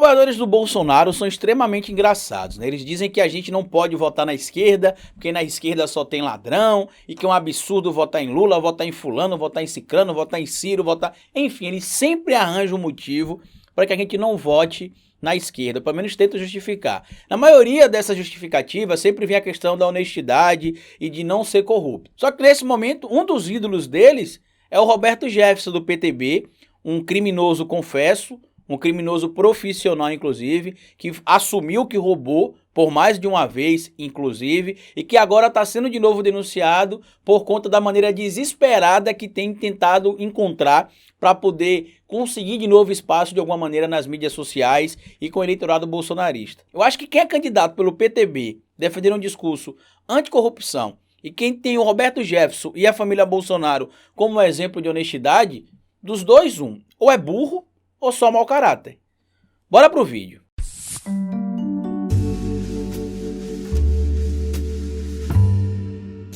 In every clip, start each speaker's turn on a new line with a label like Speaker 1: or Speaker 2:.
Speaker 1: apoiadores do Bolsonaro são extremamente engraçados, né? Eles dizem que a gente não pode votar na esquerda, porque na esquerda só tem ladrão, e que é um absurdo votar em Lula, votar em fulano, votar em cicrano, votar em Ciro, votar... Enfim, eles sempre arranjam um motivo para que a gente não vote na esquerda, pelo menos tentam justificar. Na maioria dessas justificativas sempre vem a questão da honestidade e de não ser corrupto. Só que nesse momento, um dos ídolos deles é o Roberto Jefferson do PTB, um criminoso, confesso, um criminoso profissional, inclusive, que assumiu que roubou por mais de uma vez, inclusive, e que agora está sendo de novo denunciado por conta da maneira desesperada que tem tentado encontrar para poder conseguir de novo espaço de alguma maneira nas mídias sociais e com o eleitorado bolsonarista. Eu acho que quem é candidato pelo PTB defendendo um discurso anticorrupção e quem tem o Roberto Jefferson e a família Bolsonaro como exemplo de honestidade, dos dois, ou é burro ou só mau caráter. Bora pro vídeo.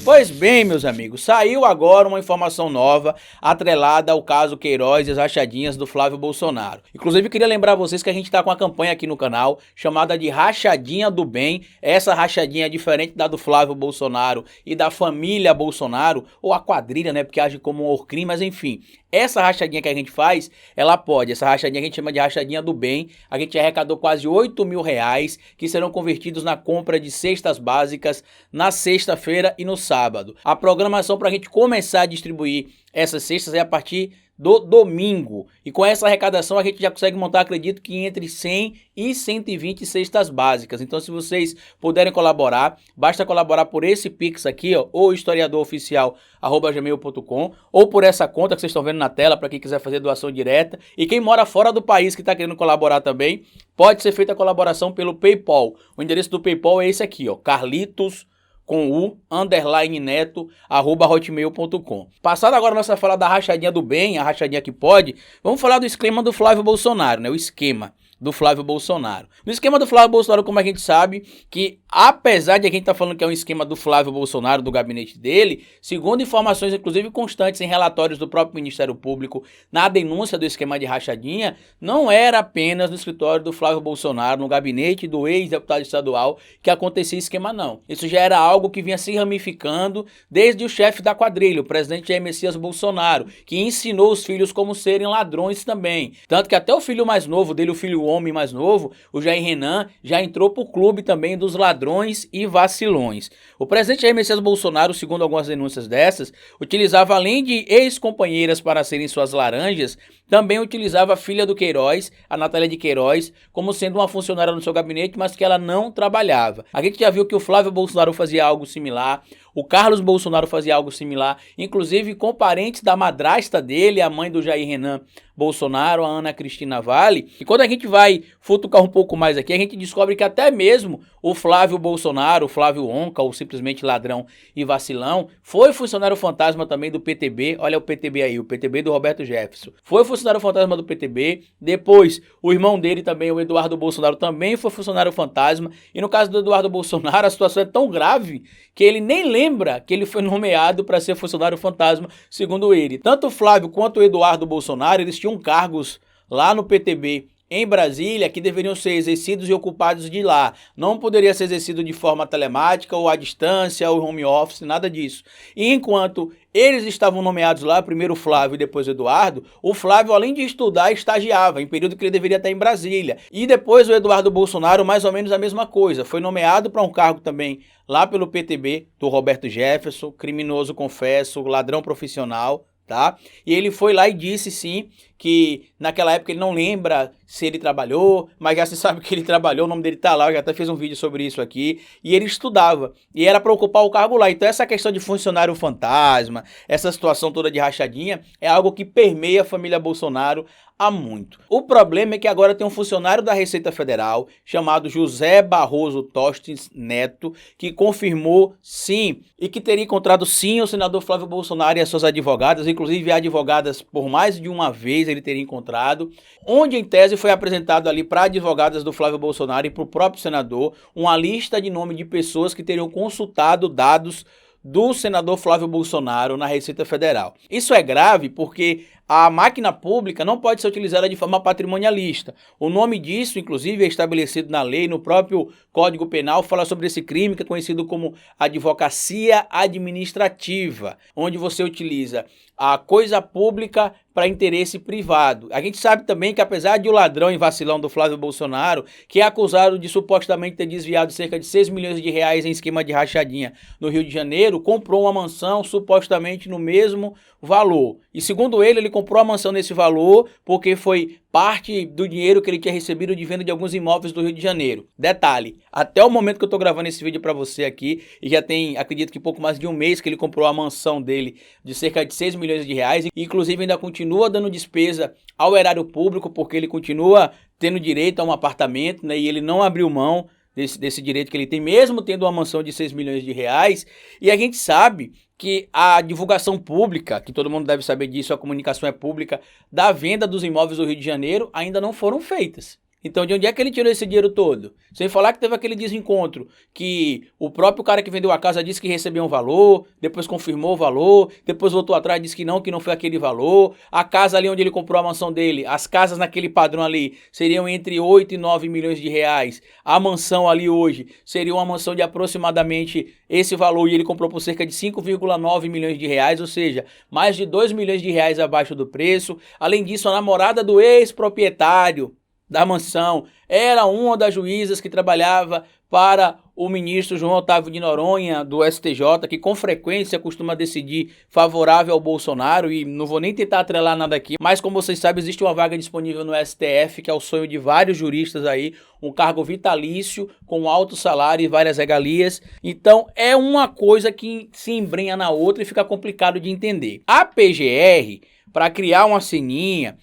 Speaker 1: Pois bem, meus amigos, saiu agora uma informação nova atrelada ao caso Queiroz e as rachadinhas do Flávio Bolsonaro. Inclusive, queria lembrar vocês que a gente está com uma campanha aqui no canal chamada de Rachadinha do Bem. Essa rachadinha é diferente da do Flávio Bolsonaro e da família Bolsonaro, ou a quadrilha, né, porque age como um orcrim, mas enfim. Essa rachadinha que a gente faz, ela pode, essa rachadinha a gente chama de rachadinha do bem, a gente arrecadou quase R$8.000 que serão convertidos na compra de cestas básicas na sexta-feira e no sábado. A programação para a gente começar a distribuir essas cestas é a partir do domingo. E com essa arrecadação a gente já consegue montar, acredito que entre 100 e 120 cestas básicas. Então se vocês puderem colaborar, basta colaborar por esse Pix aqui, ó, ou historiadoroficial@gmail.com, ou por essa conta que vocês estão vendo na tela para quem quiser fazer doação direta. E quem mora fora do país que está querendo colaborar também, pode ser feita a colaboração pelo PayPal. O endereço do PayPal é esse aqui, ó, Carlitos com _neto@hotmail.com. Passada agora a nossa fala da rachadinha do bem, a rachadinha que pode, vamos falar do esquema do Flávio Bolsonaro, né? O esquema do Flávio Bolsonaro. No esquema do Flávio Bolsonaro, como a gente sabe, que apesar de a gente estar falando que é um esquema do Flávio Bolsonaro, do gabinete dele, segundo informações inclusive constantes em relatórios do próprio Ministério Público, na denúncia do esquema de rachadinha, não era apenas no escritório do Flávio Bolsonaro, no gabinete do ex-deputado estadual, que acontecia esquema não. Isso já era algo que vinha se ramificando desde o chefe da quadrilha, o presidente Jair Messias Bolsonaro, que ensinou os filhos como serem ladrões também. Tanto que até o filho mais novo dele, o filho homem mais novo, o Jair Renan, já entrou pro clube também dos ladrões e vacilões. O presidente Jair Messias Bolsonaro, segundo algumas denúncias dessas, utilizava além de ex-companheiras para serem suas laranjas, também utilizava a filha do Queiroz, a Natália de Queiroz, como sendo uma funcionária no seu gabinete, mas que ela não trabalhava. A gente já viu que o Flávio Bolsonaro fazia algo similar, o Carlos Bolsonaro fazia algo similar, inclusive com parentes da madrasta dele, a mãe do Jair Renan Bolsonaro, a Ana Cristina Vale. E quando a gente vai futucar um pouco mais aqui, a gente descobre que até mesmo o Flávio Bolsonaro, o Flávio Onca, ou simplesmente ladrão e vacilão, foi funcionário fantasma também do PTB. Olha o PTB aí, o PTB do Roberto Jefferson. Foi funcionário fantasma do PTB. Depois, o irmão dele também, o Eduardo Bolsonaro, também foi funcionário fantasma. E no caso do Eduardo Bolsonaro, a situação é tão grave que ele nem lembra que ele foi nomeado para ser funcionário fantasma, segundo ele. Tanto o Flávio quanto o Eduardo Bolsonaro, eles tinham cargos lá no PTB em Brasília que deveriam ser exercidos e ocupados de lá. Não poderia ser exercido de forma telemática ou à distância ou home office, nada disso. E enquanto eles estavam nomeados lá, primeiro o Flávio e depois o Eduardo, o Flávio, além de estudar, estagiava, em período que ele deveria estar em Brasília. E depois o Eduardo Bolsonaro, mais ou menos a mesma coisa. Foi nomeado para um cargo também lá pelo PTB do Roberto Jefferson, criminoso, confesso, ladrão profissional, tá? E ele foi lá e disse sim que naquela época ele não lembra se ele trabalhou, mas já se sabe que ele trabalhou, o nome dele tá lá, eu já até fiz um vídeo sobre isso aqui, e ele estudava, e era para ocupar o cargo lá. Então essa questão de funcionário fantasma, essa situação toda de rachadinha, é algo que permeia a família Bolsonaro há muito. O problema é que agora tem um funcionário da Receita Federal, chamado José Barroso Tostes Neto, que confirmou sim, e que teria encontrado sim o senador Flávio Bolsonaro e as suas advogadas, inclusive advogadas por mais de uma vez ele teria encontrado, onde em tese foi apresentado ali para advogadas do Flávio Bolsonaro e para o próprio senador uma lista de nome de pessoas que teriam consultado dados do senador Flávio Bolsonaro na Receita Federal. Isso é grave porque a máquina pública não pode ser utilizada de forma patrimonialista. O nome disso, inclusive, é estabelecido na lei, no próprio Código Penal, fala sobre esse crime que é conhecido como advocacia administrativa, onde você utiliza a coisa pública para interesse privado. A gente sabe também que, apesar de o ladrão e vacilão do Flávio Bolsonaro, que é acusado de supostamente ter desviado cerca de 6 milhões de reais em esquema de rachadinha no Rio de Janeiro, comprou uma mansão supostamente no mesmo valor. E segundo ele comprou a mansão nesse valor porque foi parte do dinheiro que ele tinha recebido de venda de alguns imóveis do Rio de Janeiro. Detalhe, até o momento que eu estou gravando esse vídeo para você aqui, e já tem, acredito que pouco mais de um mês que ele comprou a mansão dele de cerca de 6 milhões de reais, e inclusive ainda continua dando despesa ao erário público, porque ele continua tendo direito a um apartamento, né, e ele não abriu mão desse direito que ele tem, mesmo tendo uma mansão de 6 milhões de reais, e a gente sabe que a divulgação pública, que todo mundo deve saber disso, a comunicação é pública, da venda dos imóveis do Rio de Janeiro ainda não foram feitas. Então, de onde é que ele tirou esse dinheiro todo? Sem falar que teve aquele desencontro, que o próprio cara que vendeu a casa disse que recebeu um valor, depois confirmou o valor, depois voltou atrás e disse que não foi aquele valor. A casa ali onde ele comprou a mansão dele, as casas naquele padrão ali, seriam entre 8 e 9 milhões de reais. A mansão ali hoje seria uma mansão de aproximadamente esse valor, e ele comprou por cerca de 5,9 milhões de reais, ou seja, mais de 2 milhões de reais abaixo do preço. Além disso, a namorada do ex-proprietário da mansão era uma das juízas que trabalhava para o ministro João Otávio de Noronha, do STJ, que com frequência costuma decidir favorável ao Bolsonaro, e não vou nem tentar atrelar nada aqui, mas como vocês sabem, existe uma vaga disponível no STF, que é o sonho de vários juristas aí, um cargo vitalício, com alto salário e várias regalias. Então é uma coisa que se embrenha na outra e fica complicado de entender. A PGR, para criar uma ceninha,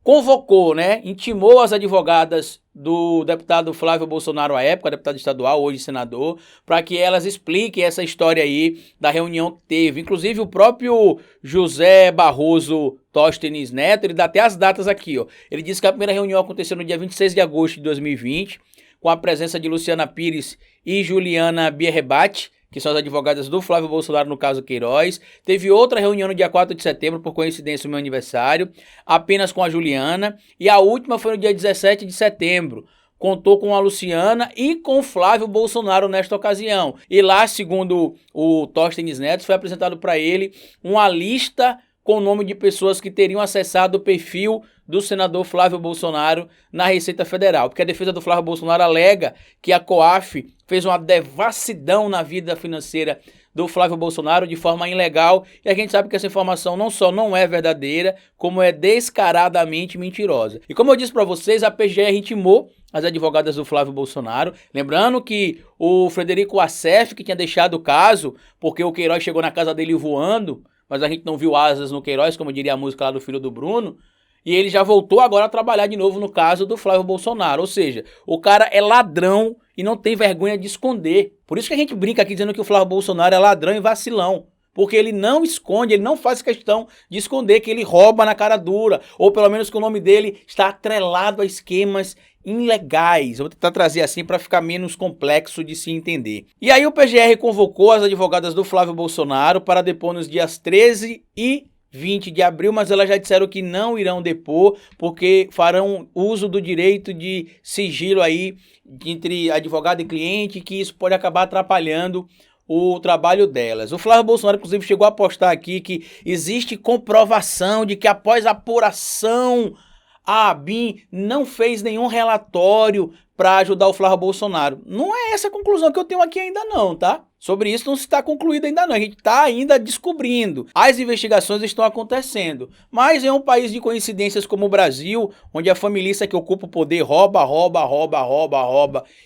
Speaker 1: convocou, intimou as advogadas do deputado Flávio Bolsonaro à época, deputado estadual, hoje senador, para que elas expliquem essa história aí da reunião que teve. Inclusive o próprio José Barroso Tóstenes Neto, ele dá até as datas aqui, ó. Ele disse que a primeira reunião aconteceu no dia 26 de agosto de 2020, com a presença de Luciana Pires e Juliana Bierrebatti, que são as advogadas do Flávio Bolsonaro, no caso Queiroz. Teve outra reunião no dia 4 de setembro, por coincidência, o meu aniversário, apenas com a Juliana. E a última foi no dia 17 de setembro. Contou com a Luciana e com o Flávio Bolsonaro nesta ocasião. E lá, segundo o Tóstenes Neto, foi apresentado para ele uma lista com o nome de pessoas que teriam acessado o perfil do senador Flávio Bolsonaro na Receita Federal, porque a defesa do Flávio Bolsonaro alega que a COAF fez uma devassidão na vida financeira do Flávio Bolsonaro de forma ilegal, e a gente sabe que essa informação não só não é verdadeira, como é descaradamente mentirosa. E como eu disse para vocês, a PGR intimou as advogadas do Flávio Bolsonaro, lembrando que o Frederico Assef, que tinha deixado o caso, porque o Queiroz chegou na casa dele voando, mas a gente não viu asas no Queiroz, como diria a música lá do filho do Bruno, e ele já voltou agora a trabalhar de novo no caso do Flávio Bolsonaro. Ou seja, o cara é ladrão e não tem vergonha de esconder. Por isso que a gente brinca aqui dizendo que o Flávio Bolsonaro é ladrão e vacilão. Porque ele não esconde, ele não faz questão de esconder que ele rouba na cara dura, ou pelo menos que o nome dele está atrelado a esquemas ilegais. Eu vou tentar trazer assim para ficar menos complexo de se entender. E aí o PGR convocou as advogadas do Flávio Bolsonaro para depor nos dias 13 e 20 de abril, mas elas já disseram que não irão depor, porque farão uso do direito de sigilo aí entre advogado e cliente, que isso pode acabar atrapalhando o trabalho delas. O Flávio Bolsonaro, inclusive, chegou a postar aqui que existe comprovação de que após a apuração, a ABIN não fez nenhum relatório para ajudar o Flávio Bolsonaro. Não é essa a conclusão que eu tenho aqui ainda não, tá? Sobre isso não está concluído ainda não, a gente está ainda descobrindo. As investigações estão acontecendo, mas é um país de coincidências como o Brasil, onde a família que ocupa o poder rouba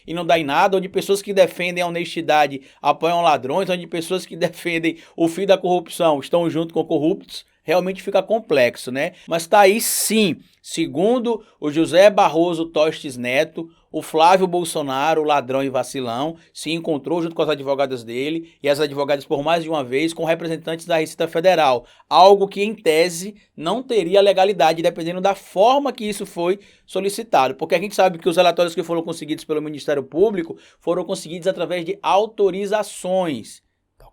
Speaker 1: e não dá em nada, onde pessoas que defendem a honestidade apoiam ladrões, onde pessoas que defendem o fim da corrupção estão junto com corruptos. Realmente fica complexo, Mas tá aí sim, segundo o José Barroso Tostes Neto, o Flávio Bolsonaro, ladrão e vacilão, se encontrou junto com as advogadas dele e as advogadas por mais de uma vez com representantes da Receita Federal, algo que em tese não teria legalidade, dependendo da forma que isso foi solicitado, porque a gente sabe que os relatórios que foram conseguidos pelo Ministério Público foram conseguidos através de autorizações.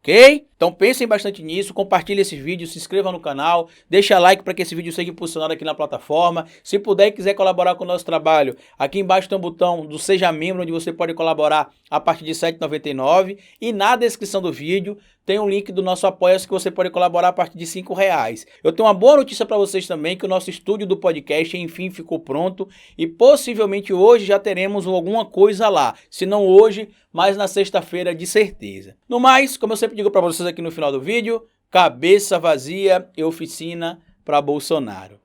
Speaker 1: Ok? Então pensem bastante nisso, compartilhe esse vídeo, se inscreva no canal, deixa like para que esse vídeo seja impulsionado aqui na plataforma. Se puder e quiser colaborar com o nosso trabalho, aqui embaixo tem um botão do Seja Membro, onde você pode colaborar a partir de R$ 7,99. E na descrição do vídeo tem um link do nosso Apoia-se que você pode colaborar a partir de R$ 5,00. Eu tenho uma boa notícia para vocês também, que o nosso estúdio do podcast, enfim, ficou pronto. E possivelmente hoje já teremos alguma coisa lá. Se não hoje, mas na sexta-feira de certeza. No mais, como eu sempre digo para vocês aqui no final do vídeo, cabeça vazia e oficina para Bolsonaro.